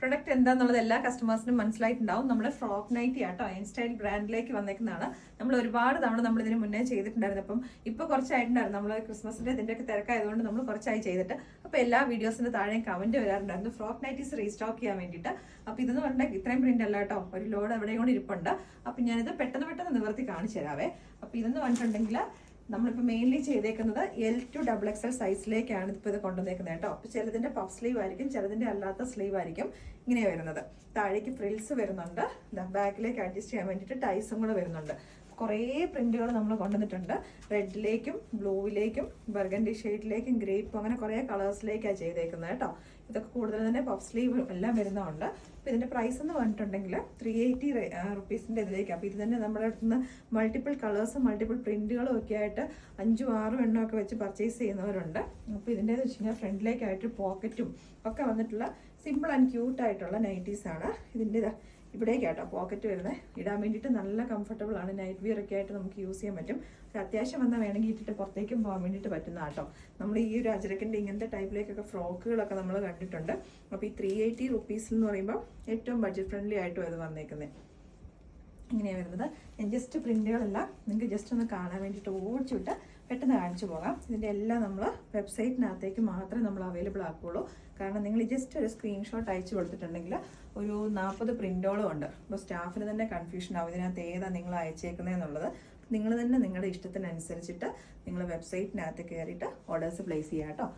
Product എന്താണെന്നുള്ളത് എല്ലാ കസ്റ്റമേഴ്സിനും മനസ്സിലായിട്ടുണ്ടാവും. നമ്മുടെ ഫ്രോക്ക് നൈറ്റി ആട്ടോ എൻ സ്റ്റൈൽ ബ്രാൻഡിലേക്ക് വന്നേക്കുന്നതാണ്. നമ്മൾ ഒരുപാട് തവണ നമ്മൾ ഇതിന് മുന്നേ ചെയ്തിട്ടുണ്ടായിരുന്നു. അപ്പം ഇപ്പോൾ കുറച്ചായിട്ടുണ്ടായിരുന്നു. നമ്മൾ ക്രിസ്മസിന്റെ ഇതിൻ്റെയൊക്കെ തിരക്കായതുകൊണ്ട് നമ്മൾ കുറച്ചായി ചെയ്തിട്ട്. അപ്പോൾ എല്ലാ വീഡിയോസിന്റെ താഴെ കമന്റ് വരാറുണ്ടായിരുന്നു ഫ്രോക്ക് നൈറ്റീസ് റീസ്റ്റോക്ക് ചെയ്യാൻ വേണ്ടിയിട്ട്. അപ്പോൾ ഇതെന്ന് പറഞ്ഞാൽ ഇത്രയും പ്രിന്റ് അല്ല കേട്ടോ, ഒരു ലോഡ് എവിടെയും കൊണ്ട് ഇരിപ്പുണ്ട്. അപ്പം ഞാനിത് പെട്ടെന്ന് നിവർത്തി കാണിച്ചു തരാവേ. അപ്പോൾ ഇതെന്ന് പറഞ്ഞിട്ടുണ്ടെങ്കിൽ നമ്മളിപ്പോൾ മെയിൻലി ചെയ്തേക്കുന്നത് L to XXL സൈസിലേക്കാണ് ഇപ്പോൾ ഇത് കൊണ്ടുവന്നേക്കുന്നത് കേട്ടോ. അപ്പോൾ ചിലതിൻ്റെ പഫ് സ്ലീവ് ആയിരിക്കും, ചിലതിൻ്റെ അല്ലാത്ത സ്ലീവ് ആയിരിക്കും. ഇങ്ങനെയാണ് വരുന്നത്. താഴേക്ക് ഫ്രിൽസ് വരുന്നുണ്ട്, ബാക്കിലേക്ക് അഡ്ജസ്റ്റ് ചെയ്യാൻ വേണ്ടിയിട്ട് ടൈസും കൂടെ വരുന്നുണ്ട്. കുറേ പ്രിന്റുകൾ നമ്മൾ കൊണ്ടുവന്നിട്ടുണ്ട്. റെഡിലേക്കും ബ്ലൂവിലേക്കും ബർഗൻഡി ഷെയ്ഡിലേക്കും ഗ്രേപ്പും അങ്ങനെ കുറേ കളേഴ്സിലേക്കാണ് ചെയ്തേക്കുന്നത് കേട്ടോ. ഇതൊക്കെ കൂടുതൽ തന്നെ പഫ് സ്ലീവ് എല്ലാം വരുന്നുണ്ട്. അപ്പോൾ ഇതിൻ്റെ പ്രൈസ് എന്ന് പറഞ്ഞിട്ടുണ്ടെങ്കിൽ 380 റുപ്പീസിൻ്റെ ഇതിലേക്ക്. അപ്പോൾ ഇത് തന്നെ നമ്മുടെ അടുത്ത് നിന്ന് മൾട്ടിപ്പിൾ കളേഴ്സും മൾട്ടിപ്പിൾ പ്രിന്റുകളും ഒക്കെ ആയിട്ട് 5-6 എണ്ണമൊക്കെ വെച്ച് പർച്ചേസ് ചെയ്യുന്നവരുണ്ട്. അപ്പോൾ ഇതിൻ്റെന്ന് വെച്ച് കഴിഞ്ഞാൽ ഫ്രണ്ടിലേക്കായിട്ട് പോക്കറ്റും ഒക്കെ വന്നിട്ടുള്ള സിമ്പിൾ ആൻഡ് ക്യൂട്ടായിട്ടുള്ള നൈറ്റീസാണ്. ഇതിൻ്റെ ഇവിടേക്കാട്ടോ പോക്കറ്റ് വരുന്നത്. ഇടാൻ വേണ്ടിയിട്ട് നല്ല കംഫർട്ടബിൾ ആണ്. നൈറ്റ് വിയർ ഒക്കെ ആയിട്ട് നമുക്ക് യൂസ് ചെയ്യാൻ പറ്റും. അത്യാവശ്യം വന്നാൽ വേണമെങ്കിൽ ഇട്ടിട്ട് പുറത്തേക്കും പോകാൻ വേണ്ടിയിട്ട് പറ്റുന്ന കേട്ടോ. നമ്മൾ ഈ ഒരു അജരക്കിൻ്റെ ഇങ്ങനത്തെ ടൈപ്പിലേക്കൊക്കെ ഫ്രോക്കുകളൊക്കെ നമ്മൾ കണ്ടിട്ടുണ്ട്. അപ്പോൾ ഈ 380 റുപ്പീസ് എന്ന് പറയുമ്പോൾ ഏറ്റവും ബഡ്ജറ്റ് ഫ്രണ്ട്ലി ആയിട്ടും അത് വന്നേക്കുന്നത്. ഇങ്ങനെയാണ് വരുന്നത്. ഞാൻ ജസ്റ്റ് പ്രിന്റുകളെല്ലാം നിങ്ങൾക്ക് ജസ്റ്റ് ഒന്ന് കാണാൻ വേണ്ടിയിട്ട് ഓടിച്ചിട്ട് പെട്ടെന്ന് കാണിച്ചു പോകാം. ഇതിൻ്റെ എല്ലാം നമ്മൾ വെബ്സൈറ്റിനകത്തേക്ക് മാത്രമേ നമ്മൾ അവൈലബിൾ ആക്കുകയുള്ളൂ. കാരണം നിങ്ങൾ ജസ്റ്റ് ഒരു സ്ക്രീൻഷോട്ട് അയച്ചു കൊടുത്തിട്ടുണ്ടെങ്കിൽ ഒരു 40 പ്രിന്റോളം ഉണ്ട്. അപ്പോൾ സ്റ്റാഫിന് തന്നെ കൺഫ്യൂഷൻ ആവും ഇതിനകത്ത് ഏതാണ് നിങ്ങൾ അയച്ചേക്കുന്നതെന്നുള്ളത്. നിങ്ങൾ തന്നെ നിങ്ങളുടെ ഇഷ്ടത്തിനനുസരിച്ചിട്ട് നിങ്ങൾ വെബ്സൈറ്റിനകത്ത് കയറിയിട്ട് ഓർഡേഴ്സ് പ്ലേസ് ചെയ്യുക കേട്ടോ.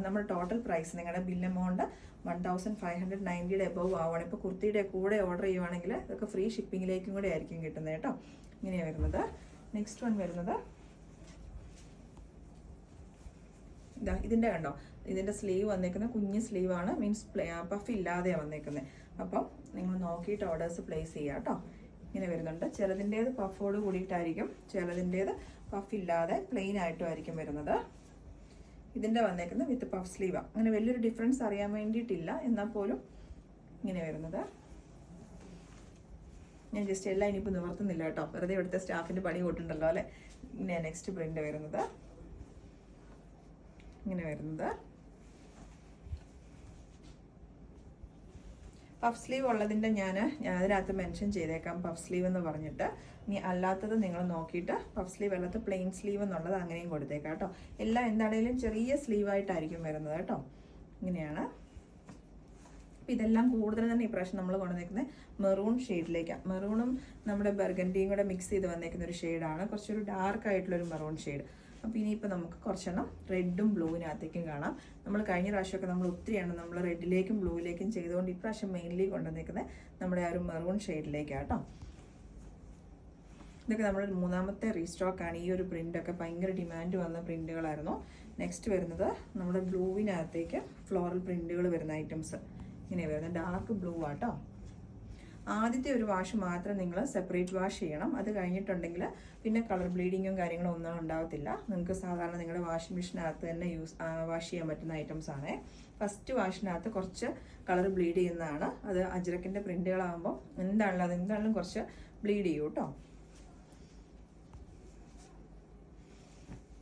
നമ്മുടെ ടോട്ടൽ പ്രൈസ് നിങ്ങളുടെ ബിൽ എമൗണ്ട് 1590 എബവ് ആവുകയാണ്. ഇപ്പോൾ കുർത്തിയുടെ കൂടെ ഓർഡർ ചെയ്യുവാണെങ്കിൽ ഇതൊക്കെ ഫ്രീ ഷിപ്പിങ്ങിലേക്കും കൂടെ ആയിരിക്കും കിട്ടുന്നത് കേട്ടോ. ഇങ്ങനെയാണ് വരുന്നത്. നെക്സ്റ്റ് വൺ വരുന്നത് ഇതാ. ഇതിൻ്റെ കണ്ടോ, ഇതിൻ്റെ സ്ലീവ് വന്നേക്കുന്നത് കുഞ്ഞ് സ്ലീവാണ്, മീൻസ് പഫ് ഇല്ലാതെയാണ് വന്നേക്കുന്നത്. അപ്പം നിങ്ങൾ നോക്കിയിട്ട് ഓർഡേഴ്സ് പ്ലേസ് ചെയ്യുക കേട്ടോ. ഇങ്ങനെ വരുന്നുണ്ട്. ചിലതിൻ്റേത് പഫോട് കൂടിയിട്ടായിരിക്കും, ചിലതിൻ്റേത് പഫ് ഇല്ലാതെ പ്ലെയിൻ ആയിട്ടും ആയിരിക്കും വരുന്നത്. ഇതിൻ്റെ വന്നേക്കുന്നത് വിത്ത് പഫ് സ്ലീവാണ്. അങ്ങനെ വലിയൊരു ഡിഫറൻസ് അറിയാൻ വേണ്ടിയിട്ടില്ല, എന്നാൽ പോലും ഇങ്ങനെ വരുന്നത്. ഞാൻ ജസ്റ്റ് എല്ലാം ഇനിയിപ്പോൾ നിവർത്തുന്നില്ല കേട്ടോ, വെറുതെ ഇവിടുത്തെ സ്റ്റാഫിൻ്റെ പണി കൂട്ടുണ്ടല്ലോ അല്ലേ. ഇങ്ങനെ നെക്സ്റ്റ് പ്രിന്റ് വരുന്നത്. ഇങ്ങനെ വരുന്നത് പഫ് സ്ലീവ് ഉള്ളതിൻ്റെ ഞാൻ അതിനകത്ത് മെൻഷൻ ചെയ്തേക്കാം പഫ് സ്ലീവ് എന്ന് പറഞ്ഞിട്ട്. ഇനി അല്ലാത്തത് നിങ്ങൾ നോക്കിയിട്ട് പഫ് സ്ലീവ് അല്ലാത്ത പ്ലെയിൻ സ്ലീവ് എന്നുള്ളത് അങ്ങനെയും കൊടുത്തേക്കാം കേട്ടോ. എല്ലാം എന്താണെങ്കിലും ചെറിയ സ്ലീവായിട്ടായിരിക്കും വരുന്നത് കേട്ടോ. ഇങ്ങനെയാണ്. അപ്പം ഇതെല്ലാം കൂടുതൽ തന്നെ ഇപ്രാവശ്യം നമ്മൾ കൊണ്ടുവന്നേക്കുന്നത് മെറൂൺ ഷെയ്ഡിലേക്കാണ്. മെറൂണും നമ്മുടെ ബർഗൻഡിയും കൂടെ മിക്സ് ചെയ്ത് വന്നേക്കുന്ന ഒരു ഷെയ്ഡാണ്. കുറച്ചൊരു ഡാർക്ക് ആയിട്ടുള്ളൊരു മെറൂൺ ഷെയ്ഡ്. അപ്പോൾ ഇനിയിപ്പോൾ നമുക്ക് കുറച്ചെണ്ണം റെഡും ബ്ലൂവിനകത്തേക്കും കാണാം. നമ്മൾ കഴിഞ്ഞ പ്രാവശ്യമൊക്കെ നമ്മൾ ഒത്തിരിയാണ് നമ്മൾ റെഡിലേക്കും ബ്ലൂവിലേക്കും ചെയ്തുകൊണ്ട് ഇപ്രാവശ്യം മെയിൻലി കൊണ്ടുവന്നേക്കുന്നത് നമ്മുടെ ആ ഒരു മെറൂൺ ഷെയ്ഡിലേക്കാണ് കേട്ടോ. ഇതൊക്കെ നമ്മുടെ 3ാമത്തെ റീസ്റ്റോക്കാണ്. ഈ ഒരു പ്രിൻ്റൊക്കെ ഭയങ്കര ഡിമാൻഡ് വന്ന പ്രിൻ്റുകളായിരുന്നു. നെക്സ്റ്റ് വരുന്നത് നമ്മുടെ ബ്ലൂവിനകത്തേക്ക് ഫ്ലോറൽ പ്രിൻ്റുകൾ വരുന്ന ഐറ്റംസ്. ഇങ്ങനെ വരുന്നത് ഡാർക്ക് ബ്ലൂ ആട്ടോ. ആദ്യത്തെ ഒരു വാഷ് മാത്രം നിങ്ങൾ സെപ്പറേറ്റ് വാഷ് ചെയ്യണം. അത് കഴിഞ്ഞിട്ടുണ്ടെങ്കിൽ പിന്നെ കളർ ബ്ലീഡിങ്ങും കാര്യങ്ങളും ഒന്നും ഉണ്ടാകത്തില്ല. നിങ്ങൾക്ക് സാധാരണ നിങ്ങളുടെ വാഷിംഗ് മെഷീനകത്ത് തന്നെ വാഷ് ചെയ്യാൻ പറ്റുന്ന ഐറ്റംസ് ആണ്. ഫസ്റ്റ് വാഷിനകത്ത് കുറച്ച് കളർ ബ്ലീഡ് ചെയ്യുന്നതാണ്. അത് അജ്രക്കിൻ്റെ പ്രിന്റുകളാകുമ്പോൾ എന്താണെങ്കിലും കുറച്ച് ബ്ലീഡ് ചെയ്യും കേട്ടോ.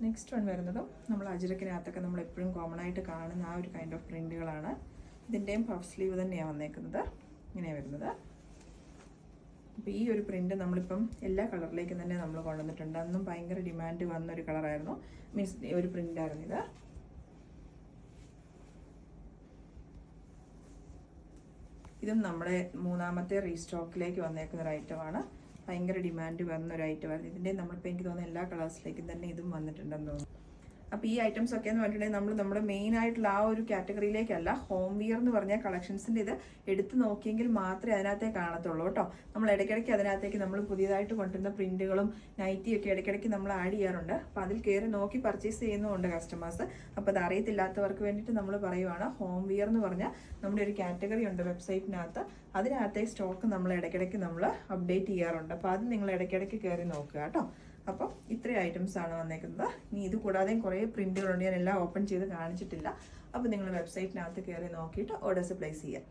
നെക്സ്റ്റ് വൺ വരുന്നതും നമ്മൾ അജ്രക്കിനകത്തൊക്കെ നമ്മൾ എപ്പോഴും കോമൺ ആയിട്ട് കാണുന്ന ആ ഒരു കൈൻഡ് ഓഫ് പ്രിന്റുകളാണ്. ഇതിൻ്റെയും പഫ് സ്ലീവ് തന്നെയാണ് വന്നേക്കുന്നത്. ഇങ്ങനെയാണ് വരുന്നത്. അപ്പോൾ ഈ ഒരു പ്രിന്റ് നമ്മളിപ്പം എല്ലാ കളറിലേക്കും തന്നെ നമ്മൾ കൊണ്ടുവന്നിട്ടുണ്ട്. അന്നും ഭയങ്കര ഡിമാൻഡ് വന്നൊരു കളറായിരുന്നു, മീൻസ് ഒരു പ്രിന്റായിരുന്നു ഇത്. ഇതും നമ്മുടെ 3ാമത്തെ റീസ്റ്റോക്കിലേക്ക് വന്നേക്കുന്ന ഒരു ഐറ്റമാണ്. ഭയങ്കര ഡിമാൻഡ് വന്നൊരു ഐറ്റമായിരുന്നു. ഇതിൻ്റെ നമ്മളിപ്പോൾ എനിക്ക് തോന്നുന്നു എല്ലാ കളേഴ്സിലേക്കും തന്നെ ഇതും വന്നിട്ടുണ്ടെന്ന് തോന്നുന്നു. അപ്പോൾ ഈ ഐറ്റംസ് ഒക്കെ എന്ന് പറഞ്ഞിട്ടുണ്ടെങ്കിൽ നമ്മുടെ മെയിൻ ആയിട്ടുള്ള ആ ഒരു കാറ്റഗറിയിലേക്കല്ല, ഹോം വിയർ എന്ന് പറഞ്ഞ കളക്ഷൻസിൻ്റെ ഇത് എടുത്ത് നോക്കിയെങ്കിൽ മാത്രമേ അതിനകത്തേ കാണത്തുള്ളൂ കേട്ടോ. നമ്മൾ ഇടയ്ക്കിടയ്ക്ക് അതിനകത്തേക്ക് നമ്മൾ പുതിയതായിട്ട് കൊണ്ടുവരുന്ന പ്രിന്റുകളും നൈറ്റിയൊക്കെ ഇടയ്ക്കിടയ്ക്ക് നമ്മൾ ആഡ് ചെയ്യാറുണ്ട്. അപ്പോൾ അതിൽ കയറി നോക്കി പർച്ചേസ് ചെയ്യുന്നുമുണ്ട് കസ്റ്റമേഴ്സ്. അപ്പോൾ അത് അറിയത്തില്ലാത്തവർക്ക് വേണ്ടിയിട്ട് നമ്മൾ പറയുവാണ്, ഹോം വിയർ എന്ന് പറഞ്ഞാൽ നമ്മുടെ ഒരു കാറ്റഗറി ഉണ്ട് വെബ്സൈറ്റിനകത്ത്. അതിനകത്തെ സ്റ്റോക്ക് നമ്മൾ ഇടയ്ക്കിടയ്ക്ക് നമ്മൾ അപ്ഡേറ്റ് ചെയ്യാറുണ്ട്. അപ്പോൾ അത് നിങ്ങൾ ഇടയ്ക്കിടയ്ക്ക് കയറി നോക്കുക കേട്ടോ. അപ്പം ഇത്രയും ഐറ്റംസ് ആണ് വന്നേക്കുന്നത്. ഇനി ഇത് കൂടാതെയും കുറേ പ്രിന്റുകളുണ്ട്, ഞാൻ എല്ലാം ഓപ്പൺ ചെയ്ത് കാണിച്ചിട്ടില്ല. അപ്പോൾ നിങ്ങൾ വെബ്സൈറ്റിനകത്ത് കയറി നോക്കിയിട്ട് ഓർഡേഴ്സ് പ്ലേസ് ചെയ്യാം.